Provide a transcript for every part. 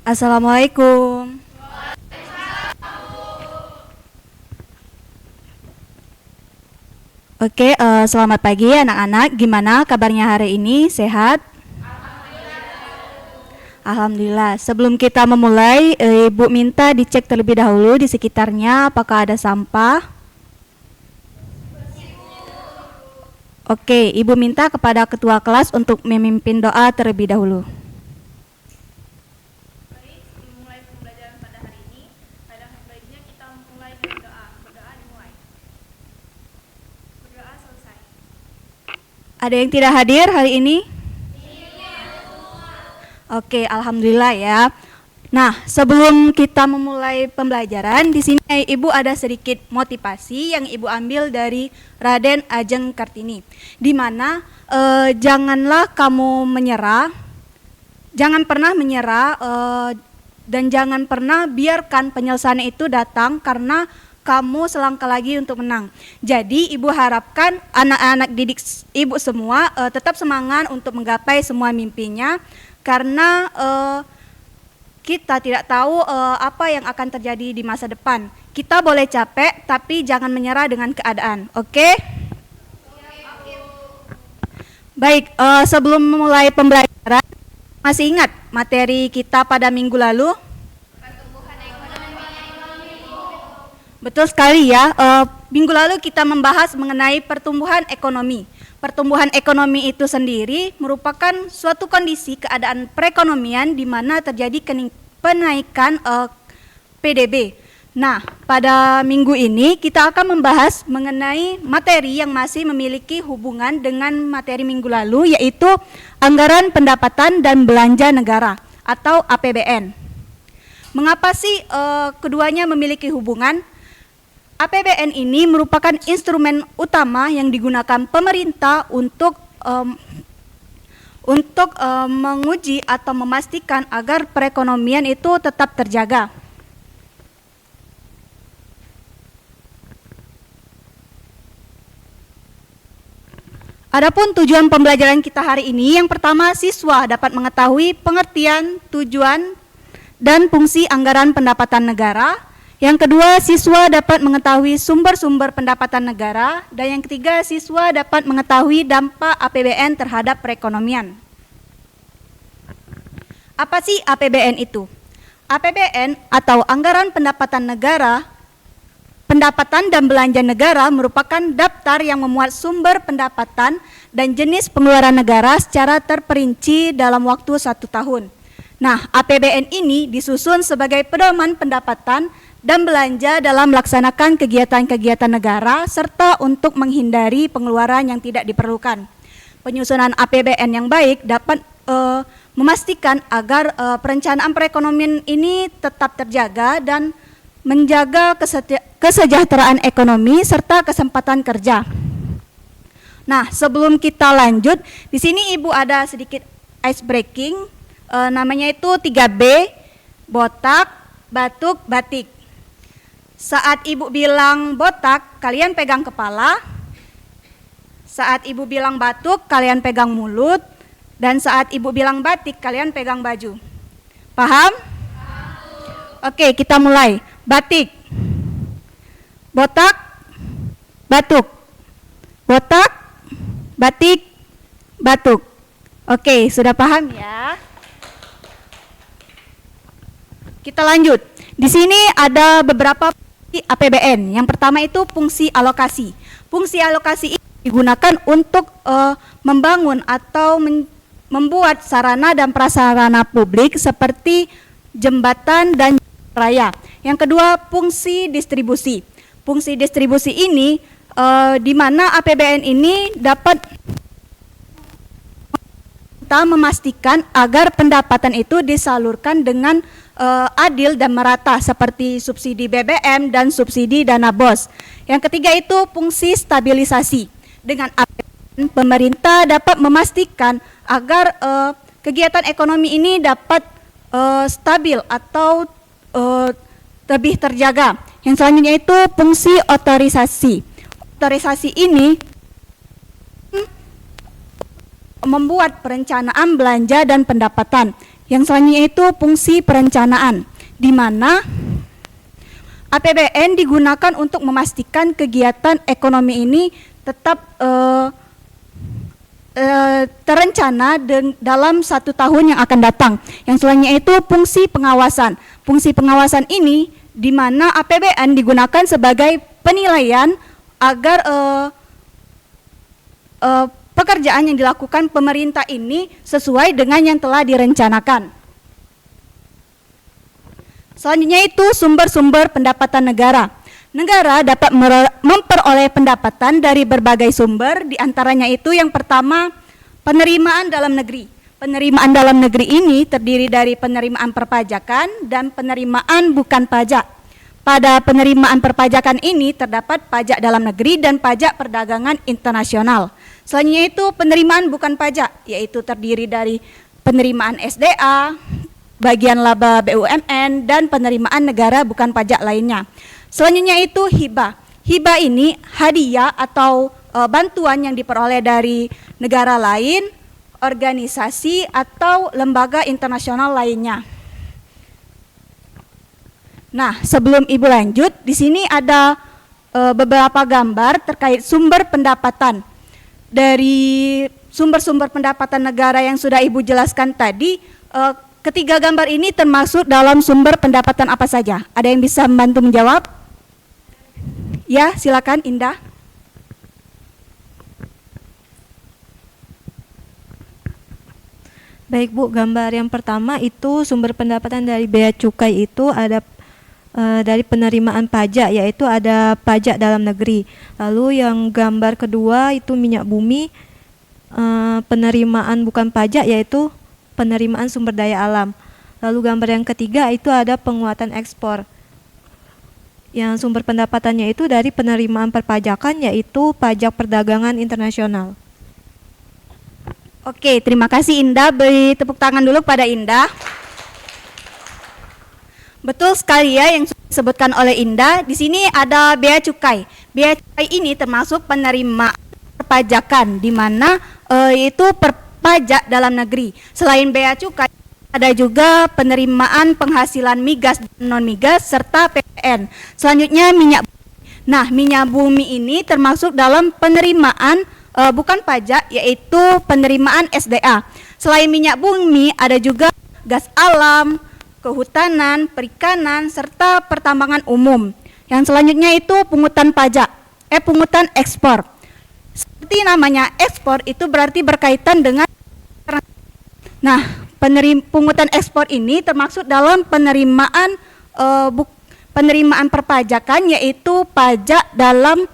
Assalamualaikum. Oke, selamat pagi anak-anak. Gimana kabarnya hari ini? Sehat? Alhamdulillah. Sebelum kita memulai, Ibu minta dicek terlebih dahulu di sekitarnya apakah ada sampah. Oke, Ibu minta kepada ketua kelas untuk memimpin doa terlebih dahulu. Ada yang tidak hadir hari ini? Oke, alhamdulillah ya. Nah, sebelum kita memulai pembelajaran, di sini Ibu ada sedikit motivasi yang Ibu ambil dari Raden Ajeng Kartini, di mana janganlah kamu menyerah, jangan pernah menyerah, dan jangan pernah biarkan penyelesaian itu datang karena kamu selangkah lagi untuk menang. Jadi Ibu harapkan anak-anak didik Ibu semua tetap semangat untuk menggapai semua mimpinya, karena kita tidak tahu apa yang akan terjadi di masa depan. Kita boleh capek, tapi jangan menyerah dengan keadaan. Oke? Baik, sebelum memulai pembelajaran, masih ingat materi kita pada minggu lalu? Betul sekali ya, minggu lalu kita membahas mengenai pertumbuhan ekonomi. Pertumbuhan ekonomi itu sendiri merupakan suatu kondisi keadaan perekonomian di mana terjadi penaikan PDB. Nah, pada minggu ini kita akan membahas mengenai materi yang masih memiliki hubungan dengan materi minggu lalu, yaitu Anggaran Pendapatan dan Belanja Negara atau APBN. Mengapa sih keduanya memiliki hubungan? APBN ini merupakan instrumen utama yang digunakan pemerintah untuk menguji atau memastikan agar perekonomian itu tetap terjaga. Adapun tujuan pembelajaran kita hari ini, yang pertama, siswa dapat mengetahui pengertian, tujuan, dan fungsi anggaran pendapatan negara. Yang kedua, siswa dapat mengetahui sumber-sumber pendapatan negara. Dan yang ketiga, siswa dapat mengetahui dampak APBN terhadap perekonomian. Apa sih APBN itu? APBN atau Anggaran Pendapatan Negara, pendapatan dan belanja negara merupakan daftar yang memuat sumber pendapatan dan jenis pengeluaran negara secara terperinci dalam waktu 1 tahun. Nah, APBN ini disusun sebagai pedoman pendapatan dan belanja dalam melaksanakan kegiatan-kegiatan negara serta untuk menghindari pengeluaran yang tidak diperlukan. Penyusunan APBN yang baik dapat memastikan agar perencanaan perekonomian ini tetap terjaga dan menjaga kesejahteraan ekonomi serta kesempatan kerja. Nah, sebelum kita lanjut, di sini Ibu ada sedikit ice breaking, namanya itu 3B, botak, batuk, batik. Saat Ibu bilang botak, kalian pegang kepala. Saat Ibu bilang batuk, kalian pegang mulut. Dan saat Ibu bilang batik, kalian pegang baju. Paham? Oke, kita mulai. Batik, botak, batuk. Botak, batik, batuk. Oke, sudah paham ya? Kita lanjut. Di sini ada beberapa APBN. Yang pertama itu fungsi alokasi. Fungsi alokasi ini digunakan untuk membangun atau membuat sarana dan prasarana publik seperti jembatan dan raya. Yang kedua, fungsi distribusi. Fungsi distribusi ini di mana APBN ini dapat memastikan agar pendapatan itu disalurkan dengan adil dan merata seperti subsidi BBM dan subsidi dana BOS. Yang ketiga itu fungsi stabilisasi. Dengan APBN, pemerintah dapat memastikan agar kegiatan ekonomi ini dapat stabil atau lebih terjaga. Yang selanjutnya itu fungsi otorisasi. Otorisasi ini membuat perencanaan belanja dan pendapatan. Yang selanjutnya itu fungsi perencanaan, di mana APBN digunakan untuk memastikan kegiatan ekonomi ini tetap terencana dalam 1 tahun yang akan datang. Yang selanjutnya itu fungsi pengawasan. Fungsi pengawasan ini di mana APBN digunakan sebagai penilaian agar pekerjaan yang dilakukan pemerintah ini sesuai dengan yang telah direncanakan. Selanjutnya itu sumber-sumber pendapatan negara. Negara dapat memperoleh pendapatan dari berbagai sumber, di antaranya itu yang pertama penerimaan dalam negeri. Penerimaan dalam negeri ini terdiri dari penerimaan perpajakan dan penerimaan bukan pajak. Pada penerimaan perpajakan ini terdapat pajak dalam negeri dan pajak perdagangan internasional. Selanjutnya itu penerimaan bukan pajak, yaitu terdiri dari penerimaan SDA, bagian laba BUMN, dan penerimaan negara bukan pajak lainnya. Selanjutnya itu hibah. Hibah ini hadiah atau bantuan yang diperoleh dari negara lain, organisasi atau lembaga internasional lainnya. Nah, sebelum Ibu lanjut, di sini ada beberapa gambar terkait sumber pendapatan. Dari sumber-sumber pendapatan negara yang sudah Ibu jelaskan tadi, ketiga gambar ini termasuk dalam sumber pendapatan apa saja? Ada yang bisa membantu menjawab? Ya, silakan Indah. Baik Bu, gambar yang pertama itu sumber pendapatan dari bea cukai itu ada dari penerimaan pajak, yaitu ada pajak dalam negeri. Lalu yang gambar kedua itu minyak bumi, penerimaan bukan pajak, yaitu penerimaan sumber daya alam. Lalu gambar yang ketiga itu ada penguatan ekspor. Yang sumber pendapatannya itu dari penerimaan perpajakan, yaitu pajak perdagangan internasional. Oke, terima kasih Indah. Beri tepuk tangan dulu pada Indah. Betul sekali ya yang disebutkan oleh Indah. Di sini ada bea cukai. Bea cukai ini termasuk penerimaan perpajakan, di mana itu pajak dalam negeri. Selain bea cukai, ada juga penerimaan penghasilan migas dan non-migas serta PPN. Selanjutnya minyak bumi. Nah, minyak bumi ini termasuk dalam penerimaan bukan pajak, yaitu penerimaan SDA. Selain minyak bumi, ada juga gas alam, kehutanan, perikanan, serta pertambangan umum. Yang selanjutnya itu pungutan pajak, pungutan ekspor. Seperti namanya ekspor itu berarti berkaitan dengan. Nah, pungutan ekspor ini termasuk dalam penerimaan penerimaan perpajakan, yaitu pajak dalam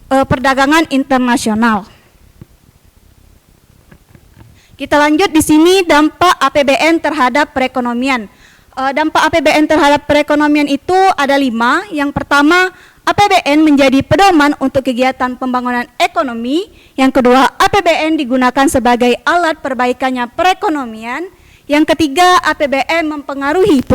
perdagangan internasional. Kita lanjut di sini dampak APBN terhadap perekonomian. Dampak APBN terhadap perekonomian itu ada 5. Yang pertama, APBN menjadi pedoman untuk kegiatan pembangunan ekonomi. Yang kedua, APBN digunakan sebagai alat perbaikannya perekonomian. Yang ketiga, APBN mempengaruhi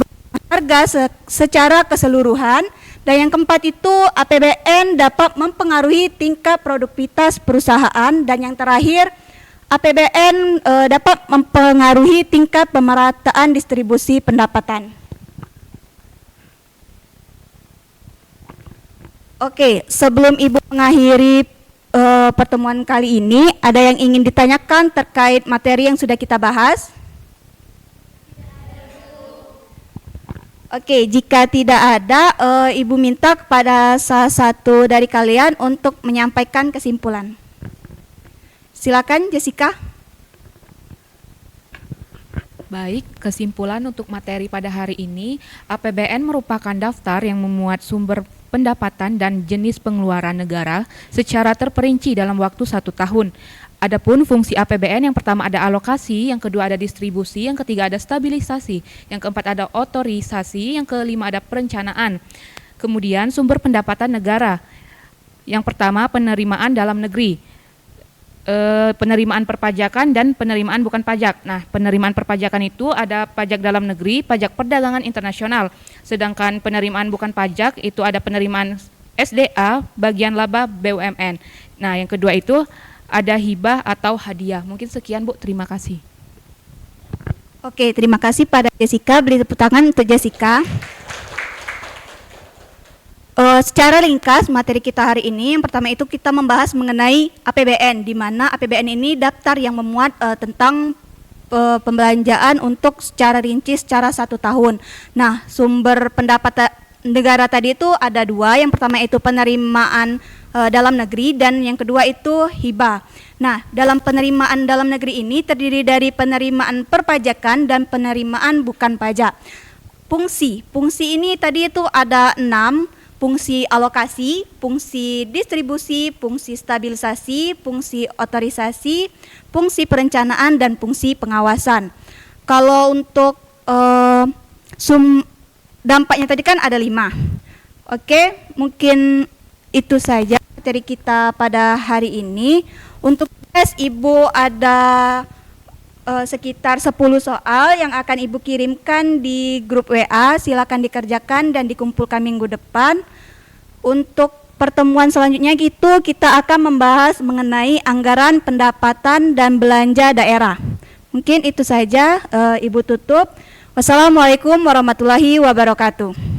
harga secara keseluruhan. Dan yang keempat itu, APBN dapat mempengaruhi tingkat produktivitas perusahaan. Dan yang terakhir, APBN dapat mempengaruhi tingkat pemerataan distribusi pendapatan. Oke, sebelum Ibu mengakhiri pertemuan kali ini, ada yang ingin ditanyakan terkait materi yang sudah kita bahas? Oke, jika tidak ada, Ibu minta kepada salah satu dari kalian untuk menyampaikan kesimpulan. Silakan Jessica. Baik, kesimpulan untuk materi pada hari ini, APBN merupakan daftar yang memuat sumber pendapatan dan jenis pengeluaran negara secara terperinci dalam waktu 1 tahun. Adapun fungsi APBN, yang pertama ada alokasi, yang kedua ada distribusi, yang ketiga ada stabilisasi, yang keempat ada otorisasi, yang kelima ada perencanaan. Kemudian sumber pendapatan negara, yang pertama penerimaan dalam negeri, penerimaan perpajakan dan penerimaan bukan pajak. Nah, penerimaan perpajakan itu ada pajak dalam negeri, pajak perdagangan internasional. Sedangkan penerimaan bukan pajak itu ada penerimaan SDA, bagian laba BUMN. Nah, yang kedua itu ada hibah atau hadiah. Mungkin sekian Bu, terima kasih. Oke, terima kasih pada Jessica. Beri tepuk tangan untuk Jessica. Secara ringkas materi kita hari ini, yang pertama itu kita membahas mengenai APBN, di mana APBN ini daftar yang memuat tentang pembelanjaan untuk secara rinci secara 1 tahun. Nah, sumber pendapatan negara tadi itu ada 2. Yang pertama itu penerimaan dalam negeri dan yang kedua itu hibah. Nah, dalam penerimaan dalam negeri ini terdiri dari penerimaan perpajakan dan penerimaan bukan pajak. Fungsi ini tadi itu ada 6. Fungsi alokasi, fungsi distribusi, fungsi stabilisasi, fungsi otorisasi, fungsi perencanaan, dan fungsi pengawasan. Kalau untuk dampaknya tadi kan ada 5. Oke, mungkin itu saja materi kita pada hari ini. Untuk tes Ibu ada sekitar 10 soal yang akan Ibu kirimkan di grup WA. Silakan dikerjakan dan dikumpulkan minggu depan. Untuk pertemuan selanjutnya kita akan membahas mengenai anggaran pendapatan dan belanja daerah. Mungkin itu saja, Ibu tutup. Wassalamualaikum warahmatullahi wabarakatuh.